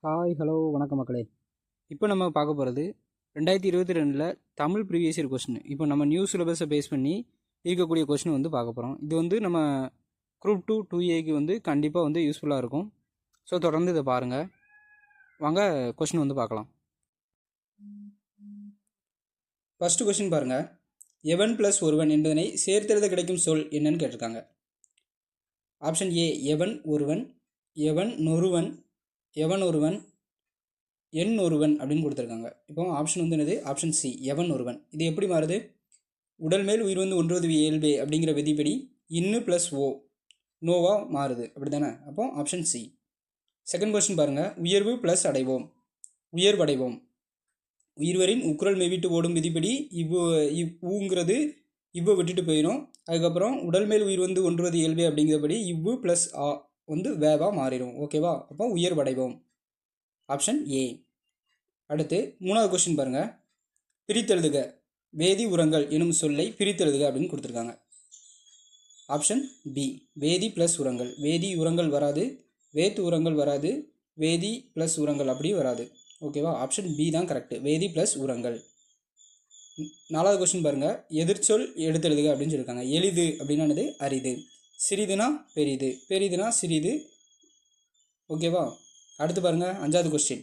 Hi hello வணக்கம் மக்களே. இப்போ நம்ம பார்க்க போகிறது 2022 தமிழ் ப்ரீவியஸ் இயர் கொஸ்டின். இப்போ நம்ம நியூ சிலபஸை பேஸ் பண்ணி இருக்கக்கூடிய கொஸ்டின் வந்து பார்க்க போகிறோம். இது வந்து நம்ம குரூப் 2 2Aக்கு வந்து கண்டிப்பாக வந்து யூஸ்ஃபுல்லாக இருக்கும். ஸோ தொடர்ந்து இதை பாருங்கள். வாங்க கொஸ்டின் வந்து பார்க்கலாம். ஃபஸ்ட்டு கொஸ்டின் பாருங்கள். எவன் ப்ளஸ் ஒருவன் என்பதனை சேர்த்தெழுத கிடைக்கும் சொல் என்னன்னு கேட்டிருக்காங்க. ஆப்ஷன் ஏ எவன் ஒருவன், எவன் நொருவன், எவன் ஒருவன், எண் ஒருவன் அப்படின்னு கொடுத்துருக்காங்க. இப்போ ஆப்ஷன் வந்து என்னது? ஆப்ஷன் சி எவன் ஒருவன். இது எப்படி மாறுது? உடல் மேல் உயிர் வந்து ஒன்றுவது இயல்பே அப்படிங்கிற விதிப்படி இன்னு ப்ளஸ் ஓ நோவா மாறுது, அப்படி தானே? அப்போ ஆப்ஷன் சி. செகண்ட் கொஸ்டின் பாருங்கள். உயர்வு ப்ளஸ் அடைவோம், உயர்வடைவோம். உயிர்வரின் உக்குரல் மெய்விட்டு ஓடும் விதிப்படி ஊங்கிறது இவ்வு விட்டுட்டு போயிடும். அதுக்கப்புறம் உடல் மேல் உயிர் வந்து ஒன்றுவது இயல்பே அப்படிங்கிறபடி இவ்வு ப்ளஸ் ஆ வந்து வேவா மாறிடும். ஓகேவா? அப்போ உயர்வடைவோம். Option A. அடுத்து மூணாவது கொஸ்டின் பாருங்கள். பிரித்தெழுதுக. வேதி உரங்கள் எனும் சொல்லை பிரித்தெழுதுக அப்படின்னு கொடுத்துருக்காங்க. ஆப்ஷன் பி வேதி ப்ளஸ் உரங்கள். வேதி உரங்கள் வராது, வேத்து உரங்கள் வராது, வேதி ப்ளஸ் உரங்கள் அப்படி வராது. ஓகேவா? ஆப்ஷன் பி தான் கரெக்டு, வேதி ப்ளஸ் உரங்கள். நாலாவது கொஸ்டின் பாருங்கள். எதிர்ச்சொல் எடுத்தெழுதுக அப்படின்னு சொல்லியிருக்காங்க. எளிது அப்படின்னானது அரிது, சிறிதுனா பெரிது, பெரிதுனா சிறிது. ஓகேவா? அடுத்து பாருங்கள். அஞ்சாவது கொஸ்டின்.